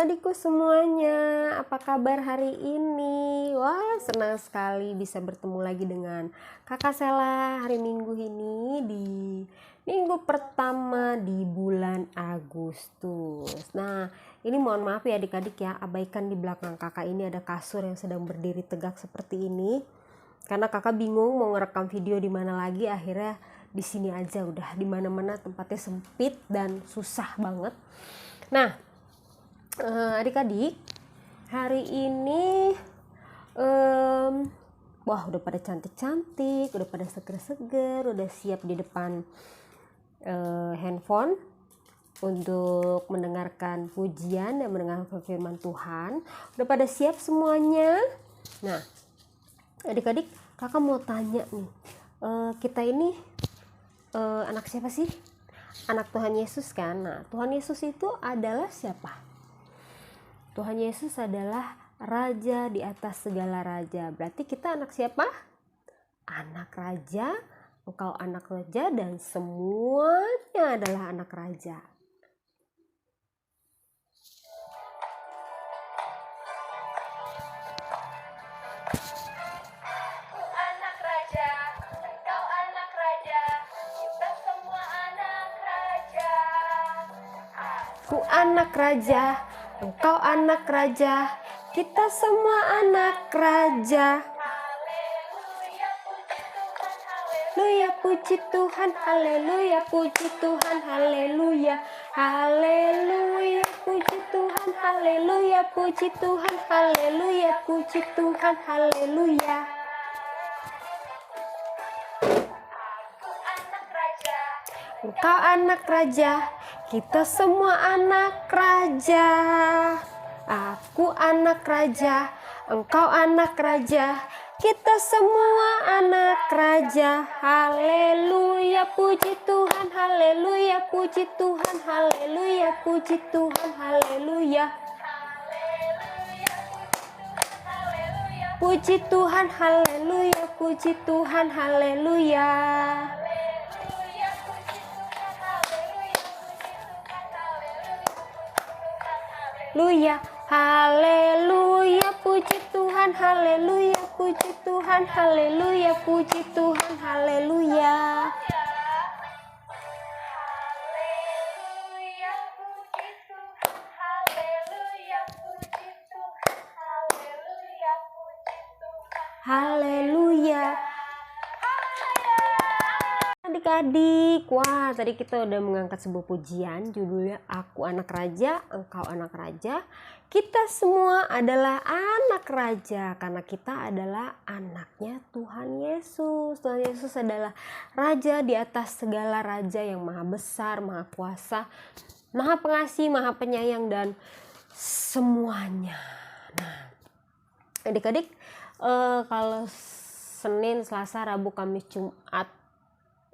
adik-adikku semuanya, apa kabar hari ini? Wah, senang sekali bisa bertemu lagi dengan Kakak Sela hari Minggu ini di minggu pertama di bulan Agustus. Nah, ini mohon maaf ya adik-adik ya, abaikan di belakang kakak ini ada kasur yang sedang berdiri tegak seperti ini. Karena kakak bingung mau ngerekam video di mana lagi, akhirnya di sini aja udah, di mana-mana tempatnya sempit dan susah banget. Nah, adik-adik, hari ini wah udah pada cantik-cantik, udah pada seger-seger, udah siap di depan handphone untuk mendengarkan pujian dan mendengarkan firman Tuhan. Udah pada siap semuanya? Nah, adik-adik, kakak mau tanya nih, kita ini anak siapa sih? Anak Tuhan Yesus kan? Nah, Tuhan Yesus itu adalah siapa? Tuhan Yesus adalah Raja di atas segala raja. Berarti kita anak siapa? Anak raja, engkau anak raja, dan semuanya adalah anak raja. Ku anak raja, engkau anak raja, kita semua anak raja. Haleluya, puji Tuhan, haleluya, puji Tuhan, haleluya, haleluya, puji Tuhan, haleluya, puji Tuhan, haleluya, puji Tuhan, haleluya. Engkau anak raja, kita semua anak raja. Aku anak raja, engkau anak raja, kita semua anak raja. Haleluya, puji Tuhan, haleluya, puji Tuhan, haleluya, puji Tuhan, haleluya. Puji Tuhan, haleluya, puji Tuhan, haleluya. Haleluya, haleluya, puji Tuhan, haleluya, puji Tuhan, haleluya, puji Tuhan, haleluya. Haleluya. Adik-adik, wah tadi kita udah mengangkat sebuah pujian, judulnya Aku Anak Raja, Engkau Anak Raja, kita semua adalah anak raja, karena kita adalah anaknya Tuhan Yesus. Tuhan Yesus adalah Raja di atas segala raja yang maha besar, maha kuasa, maha pengasih, maha penyayang, dan semuanya. Nah, adik-adik, kalau Senin, Selasa, Rabu, Kamis, Jumat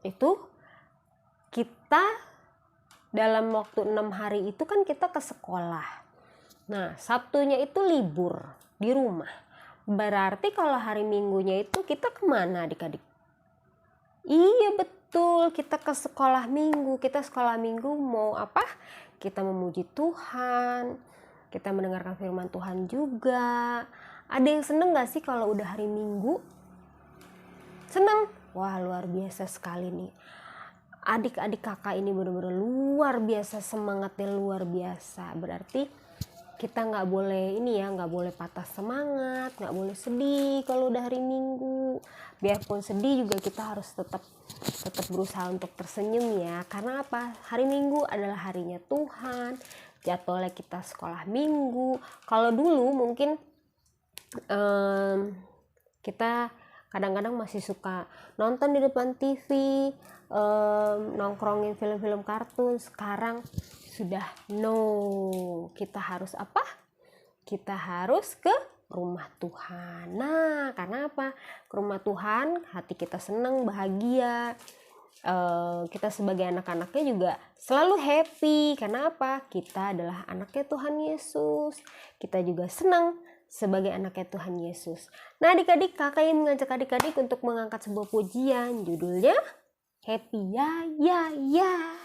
itu kita dalam waktu 6 hari itu kan kita ke sekolah. Nah, Sabtunya itu libur di rumah. Berarti kalau hari Minggunya itu kita kemana adik-adik? Iya betul, kita ke sekolah minggu. Kita sekolah minggu mau apa? Kita memuji Tuhan, kita mendengarkan firman Tuhan juga. Ada yang seneng gak sih kalau udah hari Minggu? Seneng? Wah, luar biasa sekali nih. Adik-adik kakak ini benar-benar luar biasa, semangatnya luar biasa. Berarti kita nggak boleh nggak boleh patah semangat, nggak boleh sedih kalau udah hari Minggu. Biarpun sedih juga kita harus tetap berusaha untuk tersenyum ya. Karena apa? Hari Minggu adalah harinya Tuhan. Jadwalnya kita sekolah Minggu. Kalau dulu mungkin kita kadang-kadang masih suka nonton di depan TV, nongkrongin film-film kartun. Sekarang sudah no, kita harus apa? Kita harus ke rumah Tuhan. Nah, karena apa? Ke rumah Tuhan, hati kita senang, bahagia. Kita sebagai anak-anaknya juga selalu happy. Karena apa? Kita adalah anaknya Tuhan Yesus. Kita juga senang sebagai anaknya Tuhan Yesus. Nah adik-adik, kakak yang mengajak adik-adik untuk mengangkat sebuah pujian, judulnya Happy Ya Ya Ya.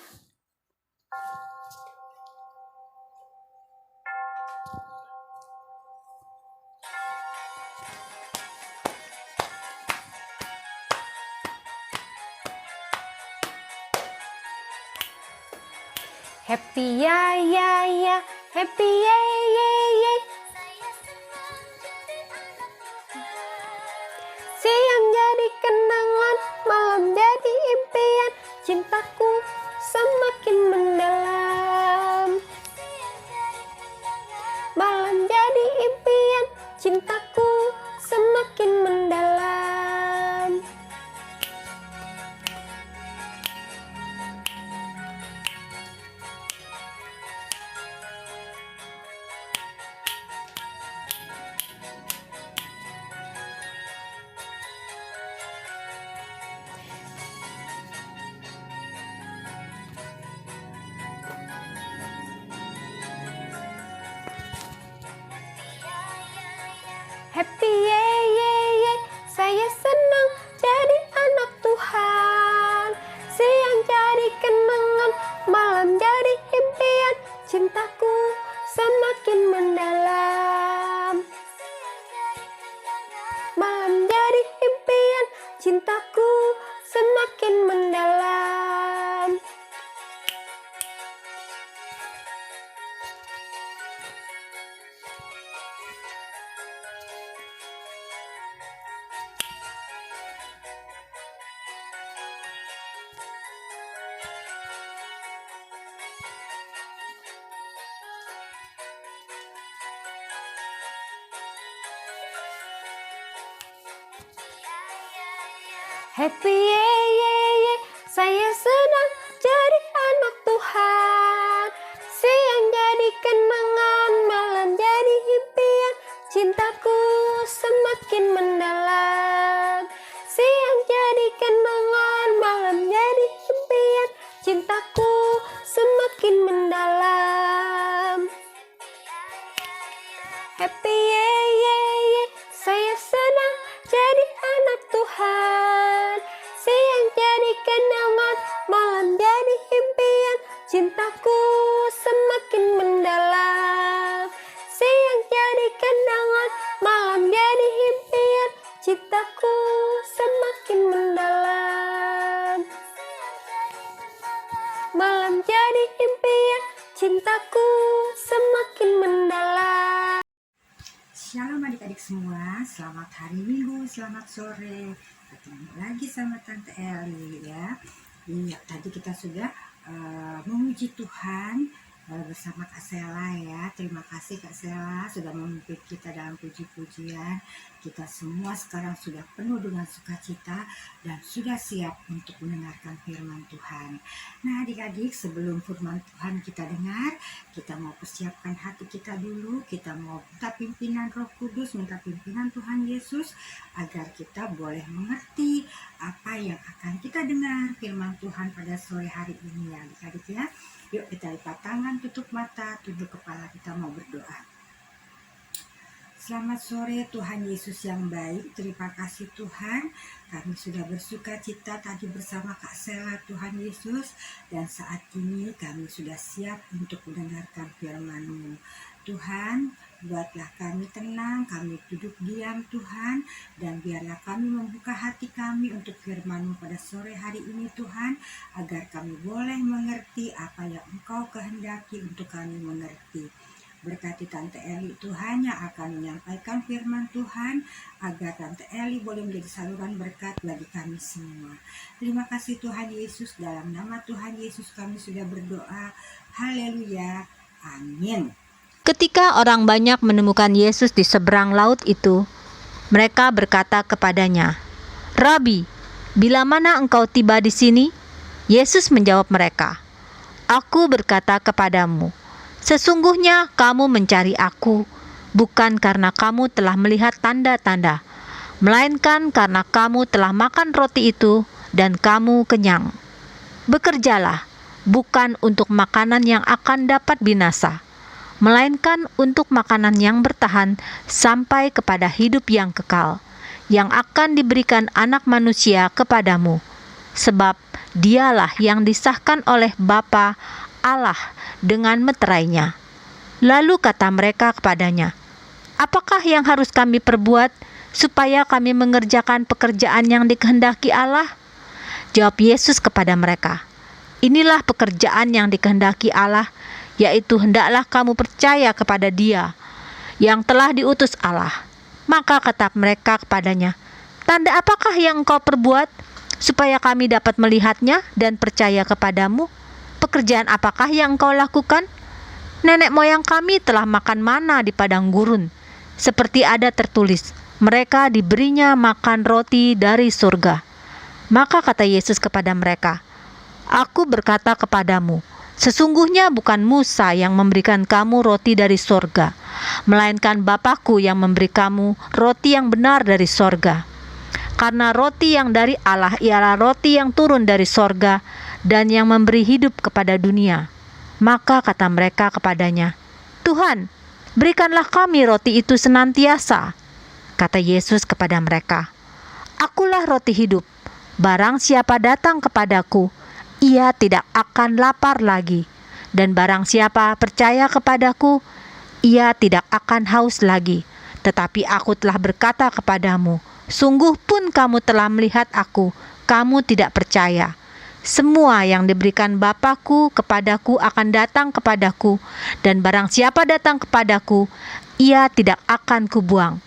Happy ya ya ya, happy ya ya ya. Siang jadi kenangan, malam jadi impian, cintaku semakin mendalam. Malam jadi impian, cintaku semakin mendalam. Happy ye ye ye, saya senang jadi anak Tuhan. Siang jadi kenangan, malam jadi impian, cintaku semakin mendalam. Malam jadi impian, cintaku semakin mendalam. Happy ye ye ye, saya senang jadi anak Tuhan. Siang jadi kenangan, malam jadi impian, cintaku semakin mendalam. Siang jadi kenangan, malam jadi impian, cintaku semakin mendalam. Happy ye ye ye, saya senang jadi anak Tuhan. Siang jadi kenangan, malam jadi impian, cintaku semakin mendalam. Siang jadi kenangan, malam jadi impian, cintaku semakin mendalam. Malam jadi impian, cintaku semakin mendalam. Shalom adik-adik semua, selamat hari Minggu, selamat sore. Ketemu lagi sama Tante Eli ya. Iya, tadi kita sudah memuji Tuhan bersama Kak Sela ya. Terima kasih Kak Sela sudah memimpin kita dalam puji-pujian. Kita semua sekarang sudah penuh dengan sukacita dan sudah siap untuk mendengarkan firman Tuhan. Nah adik-adik, sebelum firman Tuhan kita dengar, kita mau persiapkan hati kita dulu. Kita mau minta pimpinan Roh Kudus, minta pimpinan Tuhan Yesus agar kita boleh mengerti apa yang akan kita dengar firman Tuhan pada sore hari ini ya adik-adik ya. Yuk kita lipat tangan, tutup mata, tunduk kepala, kita mau berdoa. Selamat sore Tuhan Yesus yang baik, terima kasih Tuhan. Kami sudah bersuka cita tadi bersama Kak Sela Tuhan Yesus. Dan saat ini kami sudah siap untuk mendengarkan firman-Mu. Tuhan, buatlah kami tenang, kami duduk diam Tuhan. Dan biarlah kami membuka hati kami untuk firman-Mu pada sore hari ini Tuhan. Agar kami boleh mengerti apa yang Engkau kehendaki untuk kami mengerti. Berkati Tante Eli Tuhan yang akan menyampaikan firman Tuhan agar Tante Eli boleh menjadi saluran berkat bagi kami semua. Terima kasih Tuhan Yesus, dalam nama Tuhan Yesus kami sudah berdoa. Haleluya. Amin. Ketika orang banyak menemukan Yesus di seberang laut itu, mereka berkata kepadanya, "Rabi, bila mana engkau tiba di sini?" Yesus menjawab mereka, "Aku berkata kepadamu, sesungguhnya kamu mencari Aku, bukan karena kamu telah melihat tanda-tanda, melainkan karena kamu telah makan roti itu dan kamu kenyang. Bekerjalah, bukan untuk makanan yang akan dapat binasa, melainkan untuk makanan yang bertahan sampai kepada hidup yang kekal, yang akan diberikan Anak Manusia kepadamu, sebab Dialah yang disahkan oleh Bapa Allah dengan meterainya." Lalu kata mereka kepadanya, "Apakah yang harus kami perbuat supaya kami mengerjakan pekerjaan yang dikehendaki Allah?" Jawab Yesus kepada mereka, Inilah pekerjaan yang dikehendaki Allah, yaitu hendaklah kamu percaya kepada Dia yang telah diutus Allah. Maka kata mereka kepadanya, tanda apakah yang engkau perbuat, supaya kami dapat melihatnya dan percaya kepadamu? Pekerjaan apakah yang engkau lakukan? Nenek moyang kami telah makan mana di padang gurun, seperti ada tertulis, mereka diberinya makan roti dari surga. Maka kata Yesus kepada mereka, Aku berkata kepadamu, sesungguhnya bukan Musa yang memberikan kamu roti dari sorga, melainkan Bapakku yang memberi kamu roti yang benar dari sorga. Karena roti yang dari Allah ialah roti yang turun dari sorga dan yang memberi hidup kepada dunia. Maka kata mereka kepadanya, Tuhan, berikanlah kami roti itu senantiasa. Kata Yesus kepada mereka, Akulah roti hidup. Barang siapa datang kepadaku, ia tidak akan lapar lagi, dan barang siapa percaya kepadaku, ia tidak akan haus lagi. Tetapi aku telah berkata kepadamu, sungguh pun kamu telah melihat aku, kamu tidak percaya. Semua yang diberikan Bapakku kepadaku akan datang kepadaku, dan barang siapa datang kepadaku, ia tidak akan kubuang.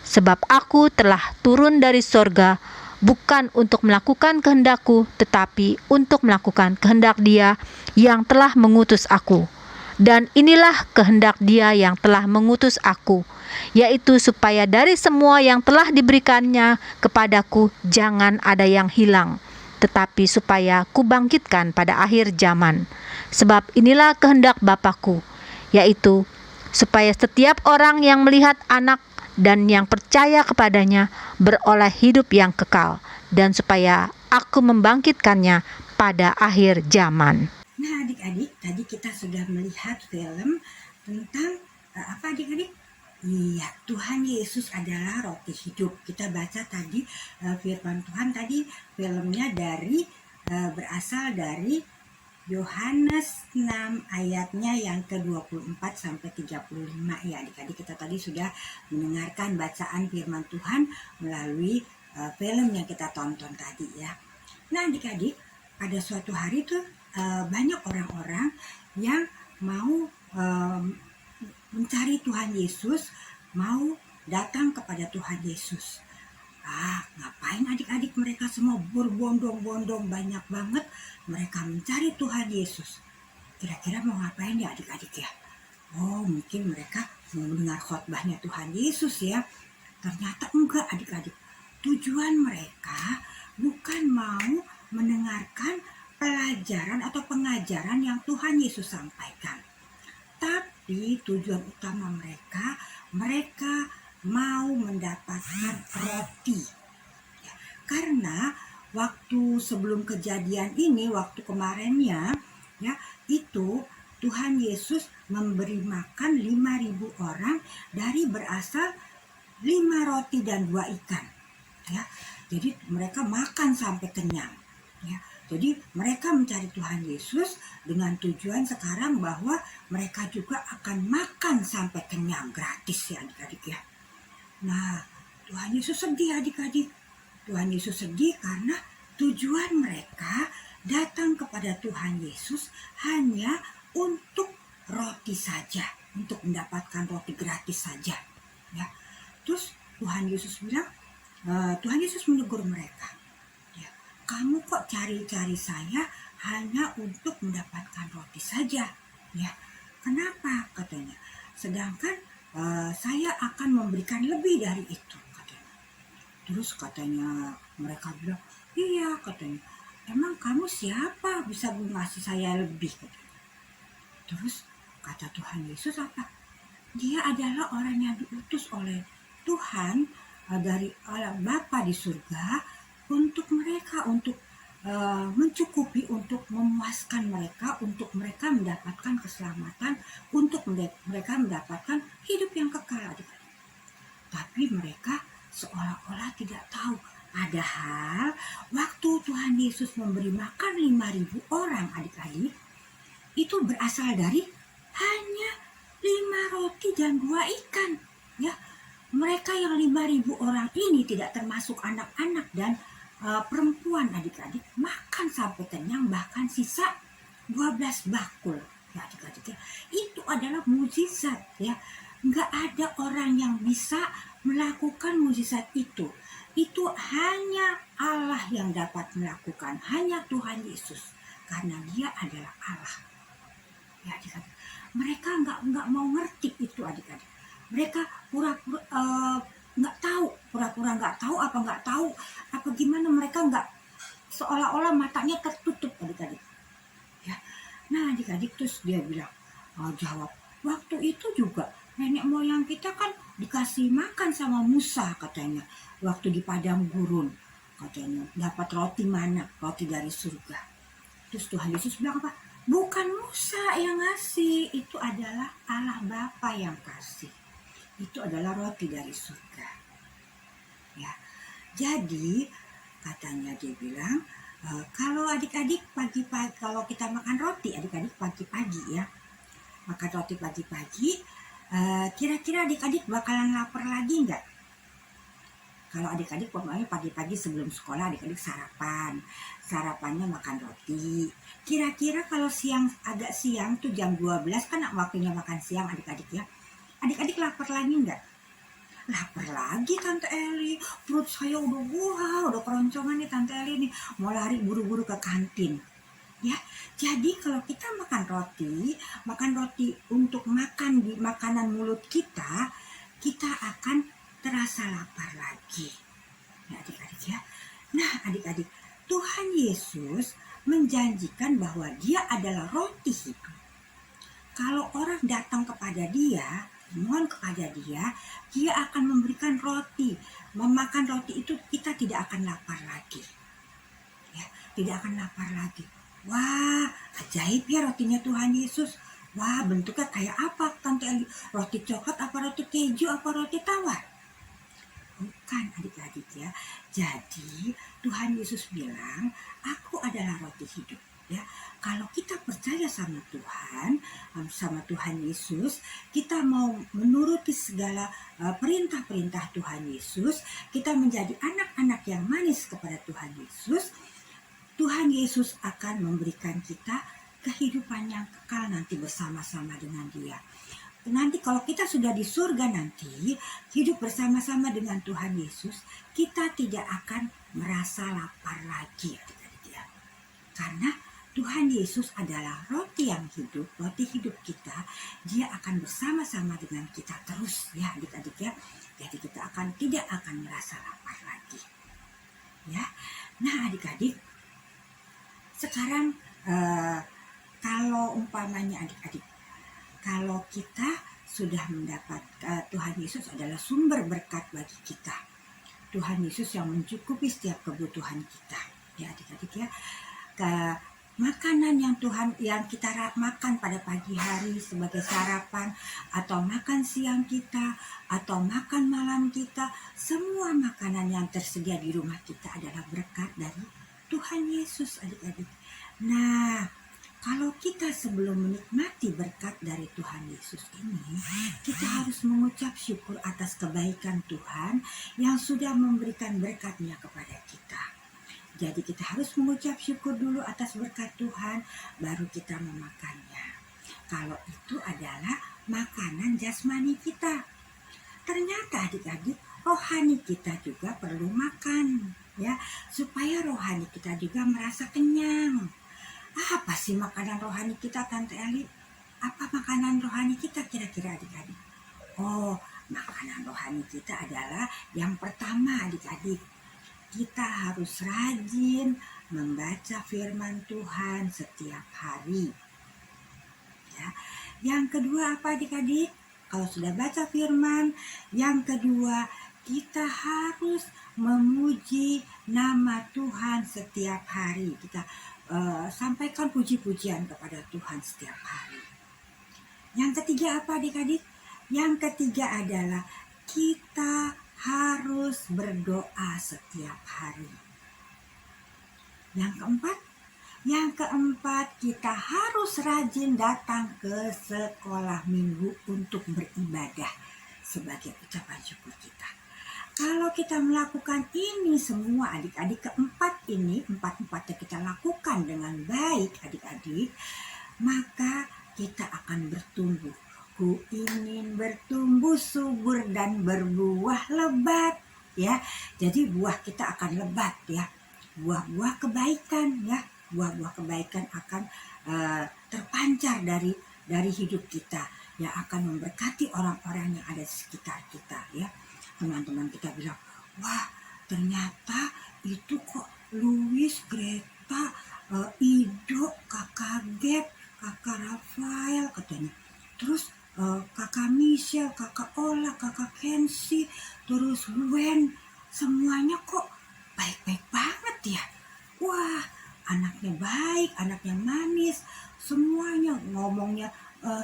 Sebab aku telah turun dari sorga, bukan untuk melakukan kehendakku, tetapi untuk melakukan kehendak Dia yang telah mengutus aku. Dan inilah kehendak Dia yang telah mengutus aku, yaitu supaya dari semua yang telah diberikannya kepadaku jangan ada yang hilang, tetapi supaya kubangkitkan pada akhir zaman. Sebab inilah kehendak Bapakku, yaitu supaya setiap orang yang melihat Anak dan yang percaya kepadanya beroleh hidup yang kekal, dan supaya aku membangkitkannya pada akhir zaman. Nah adik-adik, tadi kita sudah melihat film tentang apa adik-adik? Iya, Tuhan Yesus adalah roti hidup. Kita baca tadi firman Tuhan tadi, filmnya berasal dari Yohanes 6 ayatnya yang ke-24 sampai 35 ya adik-adik. Kita tadi sudah mendengarkan bacaan firman Tuhan melalui film yang kita tonton tadi ya. Nah adik-adik, pada suatu hari tuh banyak orang-orang yang mau mencari Tuhan Yesus, mau datang kepada Tuhan Yesus. Ngapain adik-adik, mereka semua berbondong-bondong banyak banget mereka mencari Tuhan Yesus. Kira-kira mau ngapain ya adik-adik ya? Oh mungkin mereka mau mendengar khotbahnya Tuhan Yesus ya. Ternyata enggak adik-adik. Tujuan mereka bukan mau mendengarkan pelajaran atau pengajaran yang Tuhan Yesus sampaikan. Tapi tujuan utama mereka mau mendapatkan roti. Ya, karena waktu sebelum kejadian ini, waktu kemarinnya, ya itu Tuhan Yesus memberi makan 5.000 orang dari berasal 5 roti dan 2 ikan. Ya, jadi mereka makan sampai kenyang. Ya, jadi mereka mencari Tuhan Yesus dengan tujuan sekarang bahwa mereka juga akan makan sampai kenyang gratis ya adik-adik ya. Nah, Tuhan Yesus sedih adik-adik. Tuhan Yesus sedih karena tujuan mereka datang kepada Tuhan Yesus hanya untuk roti saja, untuk mendapatkan roti gratis saja. Ya. Terus Tuhan Yesus bilang, Tuhan Yesus menegur mereka. Ya, kamu kok cari-cari saya hanya untuk mendapatkan roti saja. Ya, kenapa katanya? Sedangkan saya akan memberikan lebih dari itu katanya. Terus katanya mereka bilang, iya katanya, emang kamu siapa bisa mengasih saya lebih katanya. Terus kata Tuhan Yesus apa? Dia adalah orang yang diutus oleh Tuhan dari Allah Bapa di surga untuk mereka, untuk mencukupi, untuk memuaskan mereka, untuk mereka mendapatkan keselamatan, untuk mereka mendapatkan hidup yang kekal adik-adik. Tapi mereka seolah-olah tidak tahu. Padahal waktu Tuhan Yesus memberi makan 5.000 orang adik-adik, itu berasal dari hanya 5 roti dan 2 ikan. Ya, mereka yang 5.000 orang ini tidak termasuk anak-anak dan perempuan adik-adik makan sampai kenyang, bahkan sisa 12 bakul. Ya adik-adik ya, itu adalah mukjizat ya. Nggak ada orang yang bisa melakukan mukjizat itu. Itu hanya Allah yang dapat melakukan, hanya Tuhan Yesus, karena Dia adalah Allah. Ya adik-adik, mereka nggak mau ngerti itu adik-adik. Mereka pura-pura nggak tahu apa gimana, mereka nggak, seolah-olah matanya tertutup adik-adik. Ya, nah adik-adik terus dia bilang, jawab, waktu itu juga nenek moyang kita kan dikasih makan sama Musa katanya, waktu di padang gurun katanya dapat roti mana, roti dari surga. Terus Tuhan Yesus bilang apa? Bukan Musa yang ngasih, itu adalah Allah Bapa yang kasih. Itu adalah roti dari surga. Ya, jadi katanya dia bilang, kalau adik-adik pagi-pagi, kalau kita makan roti adik-adik pagi-pagi ya, makan roti pagi-pagi, kira-kira adik-adik bakalan lapar lagi nggak? Kalau adik-adik pokoknya pagi-pagi sebelum sekolah adik-adik sarapannya makan roti. Kira-kira kalau siang, agak siang tuh jam 12 kan waktunya makan siang adik-adik ya. Adik-adik lapar lagi nggak? Lapar lagi Tante Eli, perut saya udah keroncongan nih Tante Eli nih, mau lari buru-buru ke kantin. Ya, jadi kalau kita makan roti untuk makan di makanan mulut kita akan terasa lapar lagi. Ya adik-adik ya. Nah adik-adik, Tuhan Yesus menjanjikan bahwa Dia adalah roti hidup. Kalau orang datang kepada Dia, mohon kepada Dia, Dia akan memberikan roti. Memakan roti itu kita tidak akan lapar lagi. Ya, tidak akan lapar lagi. Wah, ajaib ya rotinya Tuhan Yesus. Wah, bentuknya kayak apa Tante Eli? Roti coklat apa roti keju apa roti tawar? Bukan adik-adik ya. Jadi Tuhan Yesus bilang, aku adalah roti hidup. Ya, kalau kita percaya sama Tuhan Yesus, kita mau menuruti segala perintah-perintah Tuhan Yesus, kita menjadi anak-anak yang manis kepada Tuhan Yesus akan memberikan kita kehidupan yang kekal nanti bersama-sama dengan Dia. Nanti kalau kita sudah di surga nanti, hidup bersama-sama dengan Tuhan Yesus, kita tidak akan merasa lapar lagi adik-adik ya. Karena Tuhan Yesus adalah roti yang hidup, roti hidup kita. Dia akan bersama-sama dengan kita terus ya adik-adik ya. Jadi kita tidak akan merasa lapar lagi. Ya. Nah adik-adik, sekarang kalau umpamanya adik-adik, kalau kita sudah mendapat Tuhan Yesus adalah sumber berkat bagi kita. Tuhan Yesus yang mencukupi setiap kebutuhan kita. Ya adik-adik ya. Makanan yang kita makan pada pagi hari sebagai sarapan, atau makan siang kita, atau makan malam kita, semua makanan yang tersedia di rumah kita adalah berkat dari Tuhan Yesus adik-adik. Nah, kalau kita sebelum menikmati berkat dari Tuhan Yesus ini, kita harus mengucap syukur atas kebaikan Tuhan yang sudah memberikan berkat-Nya kepada kita. Jadi kita harus mengucap syukur dulu atas berkat Tuhan, baru kita memakannya. Kalau itu adalah makanan jasmani kita. Ternyata adik-adik, rohani kita juga perlu makan, ya, supaya rohani kita juga merasa kenyang. Apa sih makanan rohani kita Tante Eli? Apa makanan rohani kita kira-kira adik-adik? Oh, makanan rohani kita adalah yang pertama adik-adik, kita harus rajin membaca firman Tuhan setiap hari. Ya. Yang kedua apa adik-adik? Kalau sudah baca firman, yang kedua kita harus memuji nama Tuhan setiap hari. Kita sampaikan puji-pujian kepada Tuhan setiap hari. Yang ketiga apa adik-adik? Yang ketiga adalah kita harus berdoa setiap hari. Yang keempat kita harus rajin datang ke sekolah minggu untuk beribadah sebagai ucapan syukur kita. kalau kita melakukan ini semua adik-adik, empat-empatnya kita lakukan dengan baik adik-adik, maka kita akan bertumbuh. Ku ingin bertumbuh subur dan berbuah lebat, ya. Jadi buah kita akan lebat, ya. Buah-buah kebaikan, ya. Buah-buah kebaikan akan terpancar dari hidup kita, yang akan memberkati orang-orang yang ada di sekitar kita, ya. Teman-teman kita bilang, wah ternyata itu kok Louis, Greta, Ido, kakak Gap, kakak Rafael katanya. Terus kakak Michelle, kakak Ola, kakak Kensi, terus Gwen, semuanya kok baik-baik banget ya. Wah, anaknya baik, anaknya manis, semuanya ngomongnya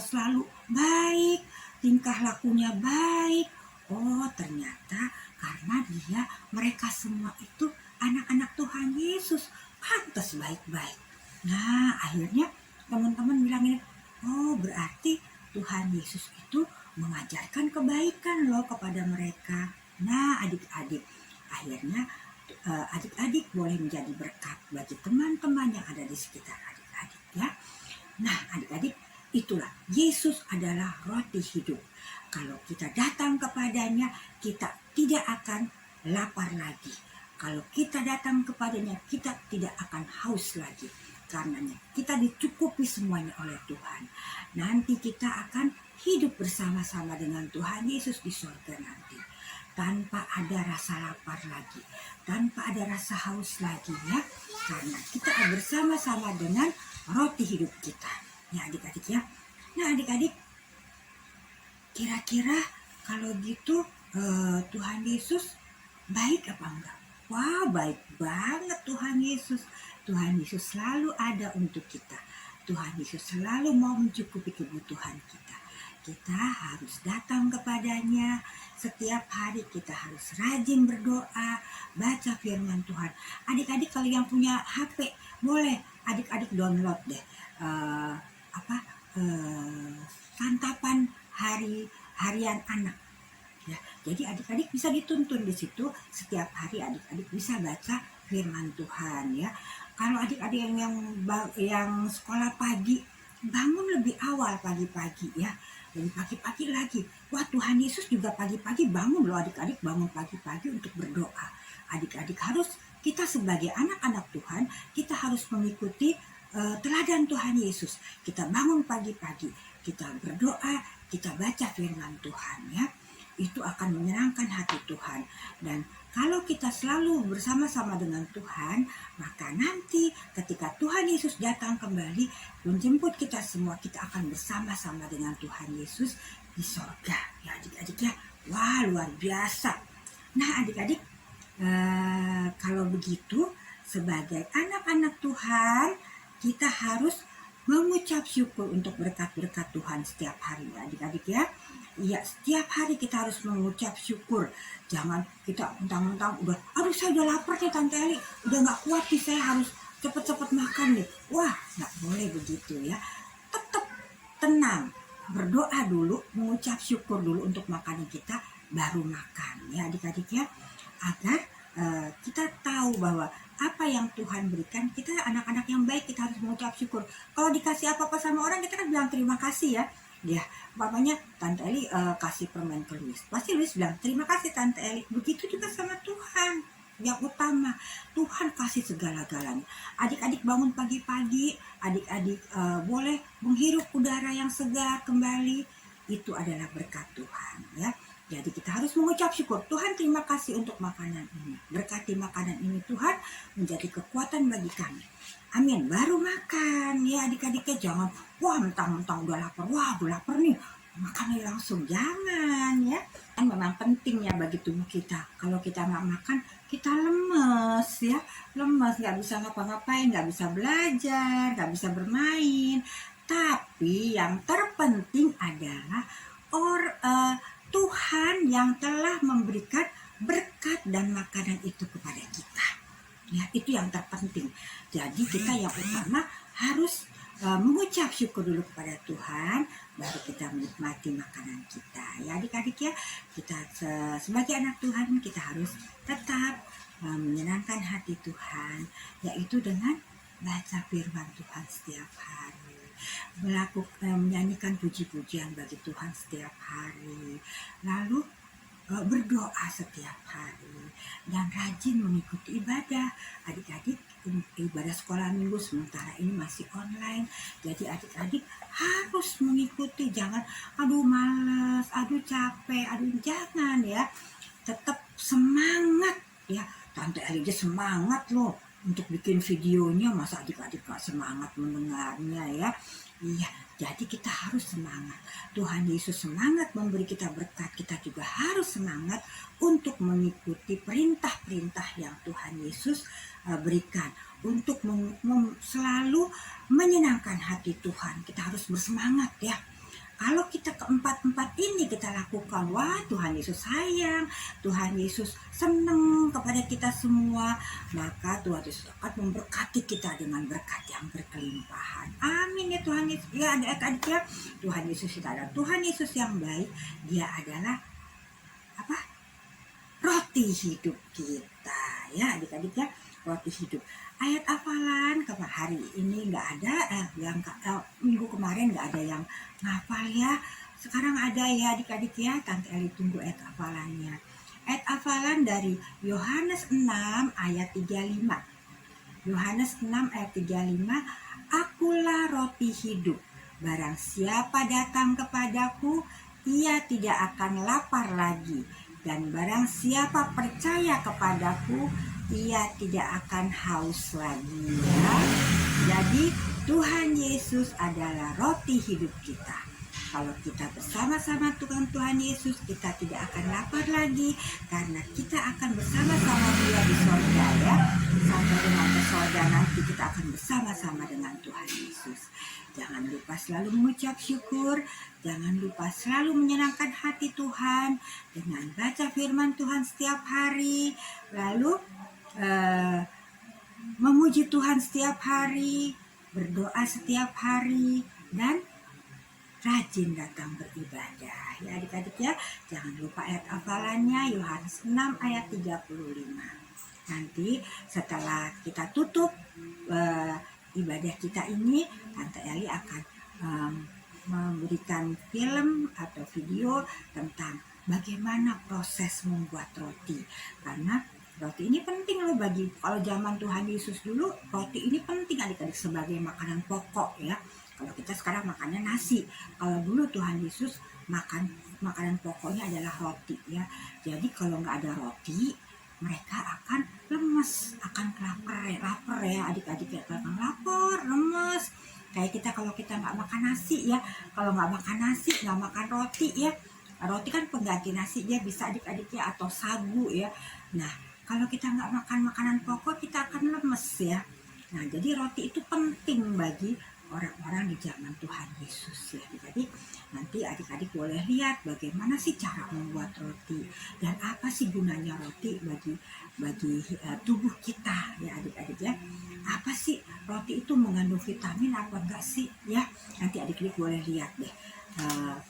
selalu baik, tingkah lakunya baik. Oh, ternyata karena mereka semua itu anak-anak Tuhan Yesus, pantas baik-baik. Nah, akhirnya teman-teman bilang ini, oh berarti Tuhan Yesus itu mengajarkan kebaikan loh kepada mereka. Nah, adik-adik, akhirnya adik-adik boleh menjadi berkat bagi teman-teman yang ada di sekitar adik-adik, ya. Nah, adik-adik, itulah Yesus adalah roti hidup. Kalau kita datang kepadanya, kita tidak akan lapar lagi. Kalau kita datang kepadanya, kita tidak akan haus lagi. Karenanya kita dicukupi semuanya oleh Tuhan. Nanti kita akan hidup bersama-sama dengan Tuhan Yesus di surga nanti. Tanpa ada rasa lapar lagi, tanpa ada rasa haus lagi, ya. Karena kita bersama-sama dengan roti hidup kita. Ya adik-adik, ya. Nah adik-adik, kira-kira kalau gitu Tuhan Yesus baik apa enggak? Wah, baik banget Tuhan Yesus. Tuhan Yesus selalu ada untuk kita. Tuhan Yesus selalu mau mencukupi kebutuhan kita. Kita harus datang kepadanya setiap hari. Kita harus rajin berdoa, baca firman Tuhan. Adik-adik kalau yang punya HP, boleh adik-adik download deh santapan harian anak, ya. Jadi adik-adik bisa dituntun di situ, setiap hari adik-adik bisa baca firman Tuhan, ya. Kalau adik-adik yang sekolah pagi, bangun lebih awal pagi-pagi, ya. Lebih pagi-pagi lagi. Wah, Tuhan Yesus juga pagi-pagi bangun loh adik-adik, bangun pagi-pagi untuk berdoa. Adik-adik kita sebagai anak-anak Tuhan, kita harus mengikuti teladan Tuhan Yesus. Kita bangun pagi-pagi, kita berdoa, kita baca firman Tuhan, ya. Itu akan menyenangkan hati Tuhan. Dan kalau kita selalu bersama-sama dengan Tuhan, maka nanti ketika Tuhan Yesus datang kembali menjemput kita semua, kita akan bersama-sama dengan Tuhan Yesus di sorga, ya adik-adik, ya. Wah, luar biasa. Nah adik-adik, kalau begitu sebagai anak-anak Tuhan, kita harus mengucap syukur untuk berkat-berkat Tuhan setiap hari, adik-adik, ya. Iya, setiap hari kita harus mengucap syukur. Jangan kita mentang-mentang aduh saya udah lapar nih Tante Eli, udah gak kuat nih, saya harus cepet-cepet makan nih. Wah, gak boleh begitu, ya. Tetap tenang, berdoa dulu, mengucap syukur dulu untuk makanan kita, baru makan, ya adik-adik, ya. Agar kita tahu bahwa apa yang Tuhan berikan, kita anak-anak yang baik, kita harus mengucap syukur. Kalau dikasih apa-apa sama orang, kita kan bilang terima kasih, ya. Ya, bapaknya Tante Eli kasih permen ke Louis, pasti Louis bilang terima kasih Tante Eli. Begitu juga sama Tuhan. Yang utama, Tuhan kasih segala-galanya. Adik-adik bangun pagi-pagi, adik-adik boleh menghirup udara yang segar kembali, itu adalah berkat Tuhan, ya. Jadi kita harus mengucap syukur. Tuhan, terima kasih untuk makanan ini. Berkati makanan ini Tuhan, menjadi kekuatan bagi kami. Amin. Baru makan, ya adik-adiknya. Jangan wah mentang-mentang udah lapar, wah udah lapar nih, makan langsung. Jangan, ya. Kan memang penting ya bagi tubuh kita. Kalau kita nggak makan, kita lemes, ya. Lemes, nggak bisa ngapa-ngapain, nggak bisa belajar, nggak bisa bermain. Tapi yang terpenting adalah Tuhan yang telah memberikan berkat dan makanan itu kepada kita. Ya, itu yang terpenting. Jadi kita yang utama harus mengucap syukur dulu kepada Tuhan, baru kita menikmati makanan kita. Ya adik-adik ya, kita sebagai anak Tuhan kita harus tetap menyenangkan hati Tuhan, yaitu dengan baca firman Tuhan setiap hari, menyanyikan puji-pujian bagi Tuhan setiap hari, lalu berdoa setiap hari, dan rajin mengikuti ibadah. Adik-adik, ibadah sekolah minggu sementara ini masih online, jadi adik-adik harus mengikuti. Jangan aduh males, aduh capek, aduh, jangan ya, tetap semangat ya. Tante Eli aja semangat loh untuk bikin videonya, masa adik-adik gak semangat mendengarnya ya. Iya, jadi kita harus semangat. Tuhan Yesus semangat memberi kita berkat, kita juga harus semangat untuk mengikuti perintah-perintah yang Tuhan Yesus berikan. Untuk selalu menyenangkan hati Tuhan, kita harus bersemangat ya. Kalau kita keempat-empat ini kita lakukan, wah Tuhan Yesus sayang, Tuhan Yesus senang kepada kita semua, maka Tuhan Yesus akan memberkati kita dengan berkat yang berkelimpahan. Amin ya Tuhan Yesus. Ya adik-adik ya, Tuhan Yesus itu adalah Tuhan Yesus yang baik. Dia adalah apa? Roti hidup kita ya adik-adik ya, roti hidup. Ayat hafalan hari ini nggak ada, minggu kemarin nggak ada yang ngafal ya. Sekarang ada ya adik-adik ya, Tante Eli tunggu ayat hafalannya. Ayat hafalan dari Yohanes 6 ayat 35. Yohanes 6 ayat 35, akulah roti hidup. Barang siapa datang kepadaku, ia tidak akan lapar lagi. Dan barang siapa percaya kepadaku, ia tidak akan haus lagi ya. Jadi Tuhan Yesus adalah roti hidup kita. Kalau kita bersama-sama dengan Tuhan Yesus, kita tidak akan lapar lagi, karena kita akan bersama-sama Dia di sorga ya. Sampai dengan ke sorga nanti kita akan bersama-sama dengan Tuhan Yesus. Jangan lupa selalu mengucap syukur, jangan lupa selalu menyenangkan hati Tuhan dengan baca firman Tuhan setiap hari, lalu memuji Tuhan setiap hari, berdoa setiap hari, dan rajin datang beribadah ya adik-adik ya. Jangan lupa ayat hafalannya Yohanes 6 ayat 35. Nanti setelah kita tutup ibadah kita ini, Tante Eli akan memberikan film atau video tentang bagaimana proses membuat roti, karena roti ini penting loh bagi, kalau zaman Tuhan Yesus dulu roti ini penting adik-adik sebagai makanan pokok ya. Kalau kita sekarang makannya nasi, kalau dulu Tuhan Yesus makan makanan pokoknya adalah roti ya. Jadi kalau nggak ada roti, mereka akan lemes, akan lapar ya adik-adik ya, akan lapar, lemes. Kayak kita kalau kita nggak makan nasi ya, kalau nggak makan nasi, nggak makan roti ya, roti kan pengganti nasi dia bisa adik-adik ya, atau sagu ya. Nah kalau kita nggak makan makanan pokok, kita akan lemes ya. Nah jadi roti itu penting bagi orang-orang di zaman Tuhan Yesus ya. Jadi nanti adik-adik boleh lihat bagaimana sih cara membuat roti, dan apa sih gunanya roti bagi tubuh kita ya adik-adik ya. Apa sih roti itu mengandung vitamin apa enggak sih ya. Nanti adik-adik boleh lihat deh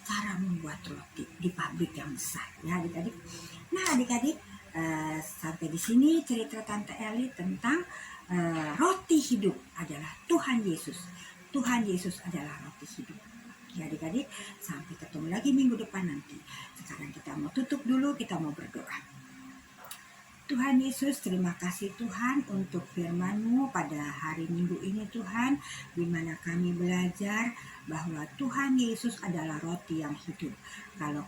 cara membuat roti di pabrik yang besar ya adik-adik. Nah adik-adik, sampai di sini cerita Tante Eli tentang roti hidup adalah Tuhan Yesus. Tuhan Yesus adalah roti hidup. Ya adik-adik, sampai ketemu lagi minggu depan nanti. Sekarang kita mau tutup dulu, kita mau berdoa. Tuhan Yesus, terima kasih Tuhan untuk firman-Mu pada hari Minggu ini Tuhan, di mana kami belajar bahwa Tuhan Yesus adalah roti yang hidup. Kalau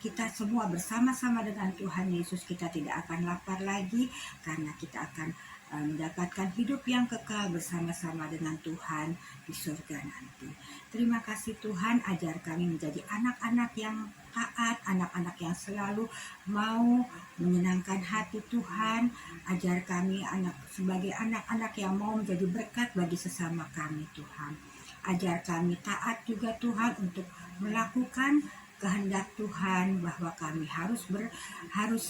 kita semua bersama-sama dengan Tuhan Yesus, kita tidak akan lapar lagi, karena kita akan mendapatkan hidup yang kekal bersama-sama dengan Tuhan di surga nanti. Terima kasih Tuhan, ajar kami menjadi anak-anak yang taat, anak-anak yang selalu mau menyenangkan hati Tuhan. Ajar kami sebagai anak-anak yang mau menjadi berkat bagi sesama kami Tuhan. Ajar kami taat juga Tuhan untuk melakukan kehendak Tuhan, bahwa kami harus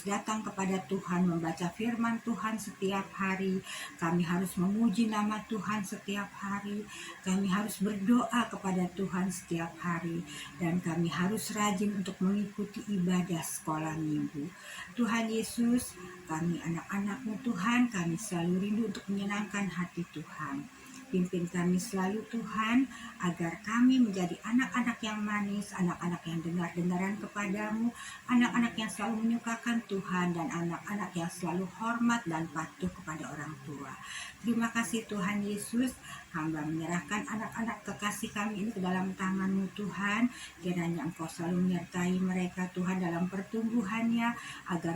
datang kepada Tuhan, membaca firman Tuhan setiap hari. Kami harus memuji nama Tuhan setiap hari. Kami harus berdoa kepada Tuhan setiap hari, dan kami harus rajin untuk mengikuti ibadah sekolah minggu. Tuhan Yesus, kami anak-anak-Mu Tuhan, kami selalu rindu untuk menyenangkan hati Tuhan. Pimpin kami selalu Tuhan, agar kami menjadi anak-anak yang manis, anak-anak yang dengar-dengaran kepadamu, anak-anak yang selalu menyukakan Tuhan, dan anak-anak yang selalu hormat dan patuh kepada orang tua. Terima kasih Tuhan Yesus, hamba menyerahkan anak-anak kekasih kami ini ke dalam tangan-Mu Tuhan. Kiranya Engkau selalu menyertai mereka Tuhan dalam pertumbuhannya, agar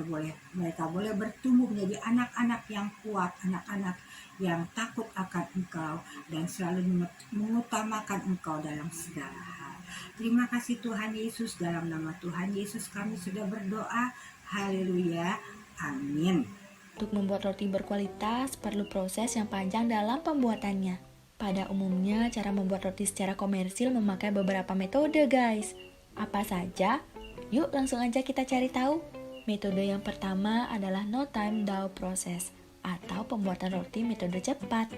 mereka boleh bertumbuh menjadi anak-anak yang kuat, anak-anak yang takut akan Engkau, dan selalu mengutamakan Engkau dalam segala hal. Terima kasih Tuhan Yesus, dalam nama Tuhan Yesus kami sudah berdoa. Haleluya, amin. Untuk membuat roti berkualitas perlu proses yang panjang dalam pembuatannya. Pada umumnya, cara membuat roti secara komersil memakai beberapa metode, guys. Apa saja? Yuk langsung aja kita cari tahu. Metode yang pertama adalah no time dough process, atau pembuatan roti metode cepat.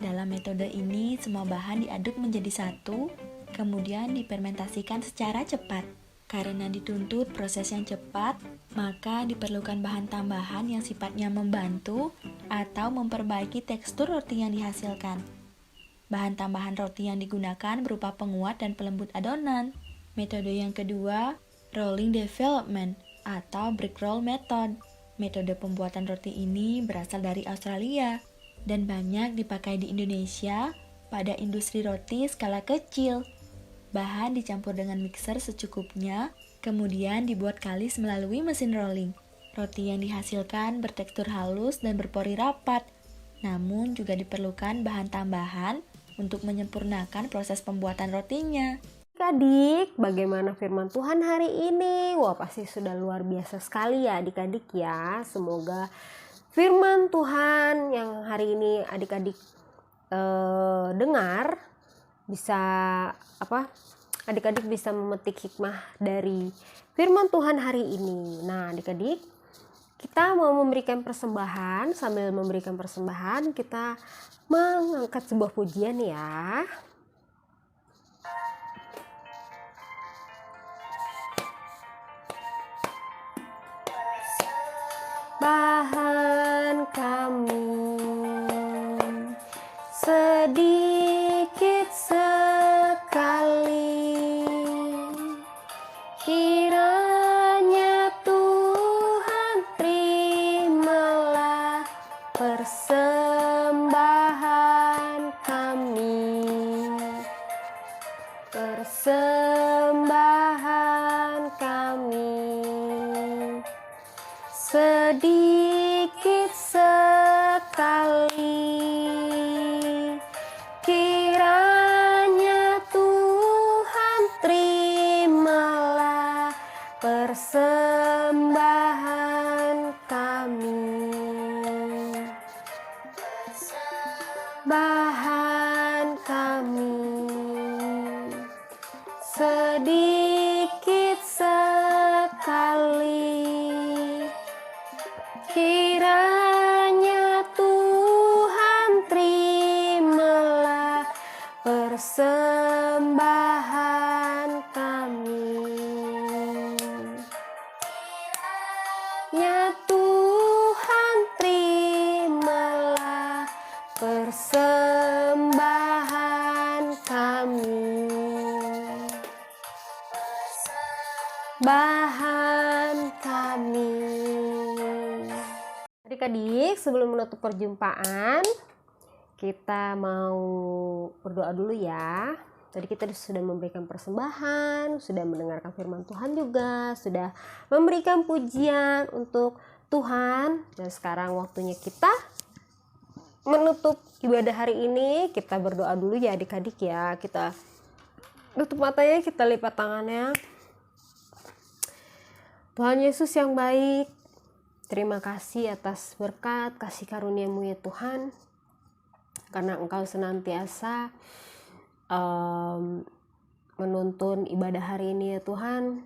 Dalam metode ini, semua bahan diaduk menjadi satu, kemudian difermentasikan secara cepat. Karena dituntut proses yang cepat, maka diperlukan bahan tambahan yang sifatnya membantu atau memperbaiki tekstur roti yang dihasilkan. Bahan tambahan roti yang digunakan berupa penguat dan pelembut adonan. Metode yang kedua, rolling development atau brick roll method. Metode pembuatan roti ini berasal dari Australia dan banyak dipakai di Indonesia pada industri roti skala kecil. Bahan dicampur dengan mixer secukupnya, kemudian dibuat kalis melalui mesin rolling. Roti yang dihasilkan bertekstur halus dan berpori rapat, namun juga diperlukan bahan tambahan untuk menyempurnakan proses pembuatan rotinya. Adik-adik, bagaimana firman Tuhan hari ini? Wah, pasti sudah luar biasa sekali ya adik-adik ya. Semoga firman Tuhan yang hari ini adik-adik dengar bisa adik-adik bisa memetik hikmah dari firman Tuhan hari ini. Nah, adik-adik, kita mau memberikan persembahan. Sambil memberikan persembahan, kita mengangkat sebuah pujian ya. Bahan kami sedikit sekali, kiranya Tuhan terimalah persembahan kami, persembahan kami. Sedikit sekali, kiranya Tuhan terimalah persembahan kami, bahan kami. Sedikit sekali, kiranya Tuhan terimalah persembahan kami. Ya Tuhan terimalah persembahan kami, bahan kami. Adik-adik, sebelum menutup perjumpaan, kita mau berdoa dulu ya. Tadi kita sudah memberikan persembahan, sudah mendengarkan firman Tuhan juga, sudah memberikan pujian untuk Tuhan. Dan sekarang waktunya kita menutup ibadah hari ini. Kita berdoa dulu ya adik-adik ya. Kita tutup matanya, kita lipat tangannya. Tuhan Yesus yang baik, terima kasih atas berkat kasih karunia-Mu ya Tuhan, karena Engkau senantiasa menuntun ibadah hari ini ya Tuhan.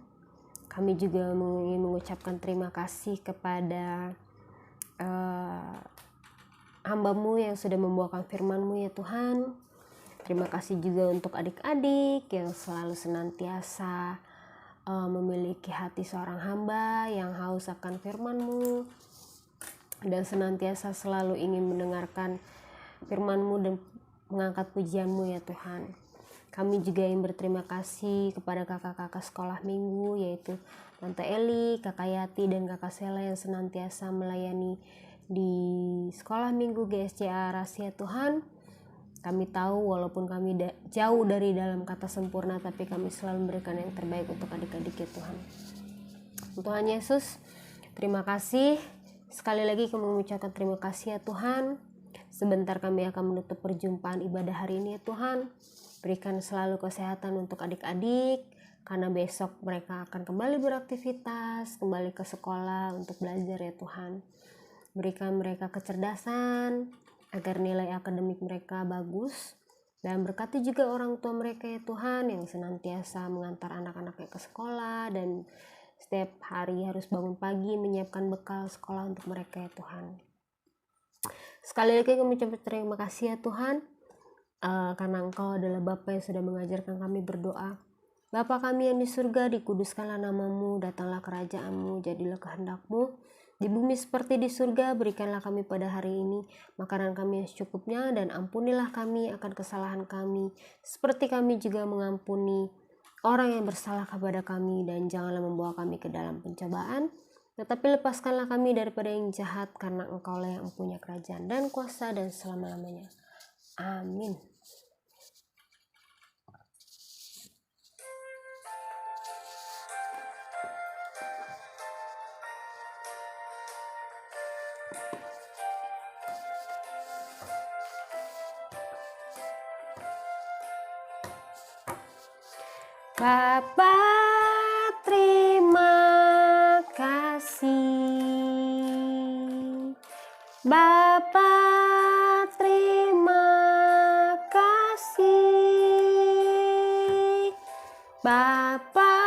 Kami juga ingin mengucapkan terima kasih kepada hamba-Mu yang sudah membawakan firman-Mu ya Tuhan. Terima kasih juga untuk adik-adik yang selalu senantiasa memiliki hati seorang hamba yang haus akan firman-Mu dan senantiasa selalu ingin mendengarkan firman-Mu dan mengangkat pujian-Mu ya Tuhan. Kami juga ingin berterima kasih kepada kakak-kakak sekolah minggu, yaitu Tante Eli, Kakak Yati, dan Kakak Sela yang senantiasa melayani di sekolah minggu GSCA Rahasia Tuhan. Kami tahu walaupun kami jauh dari dalam kata sempurna, tapi kami selalu memberikan yang terbaik untuk adik-adik ya Tuhan. Tuhan Yesus, terima kasih. Sekali lagi kami mengucapkan terima kasih ya Tuhan. Sebentar kami akan menutup perjumpaan ibadah hari ini ya Tuhan. Berikan selalu kesehatan untuk adik-adik, karena besok mereka akan kembali beraktivitas, kembali ke sekolah untuk belajar ya Tuhan. Berikan mereka kecerdasan, agar nilai akademik mereka bagus. Dan berkati juga orang tua mereka ya Tuhan, yang senantiasa mengantar anak-anaknya ke sekolah, dan setiap hari harus bangun pagi menyiapkan bekal sekolah untuk mereka ya Tuhan. Sekali lagi kami ucapkan terima kasih ya Tuhan, karena Engkau adalah Bapa yang sudah mengajarkan kami berdoa. Bapa kami yang di surga, dikuduskanlah nama-Mu, datanglah kerajaan-Mu, jadilah kehendak-Mu di bumi seperti di surga. Berikanlah kami pada hari ini makanan kami yang secukupnya, dan ampunilah kami akan kesalahan kami, seperti kami juga mengampuni orang yang bersalah kepada kami, dan janganlah membawa kami ke dalam pencobaan, tetapi lepaskanlah kami daripada yang jahat, karena Engkaulah yang mempunyai kerajaan dan kuasa dan selama-lamanya. Amin. Bapa, terima kasih. Bapa, terima kasih. Bapa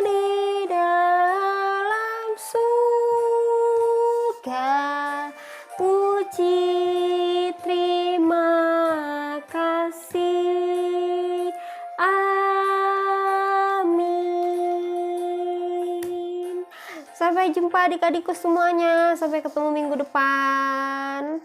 di dalam surga, puji terima kasih. Amin. Sampai jumpa adik-adikku semuanya. Sampai ketemu minggu depan.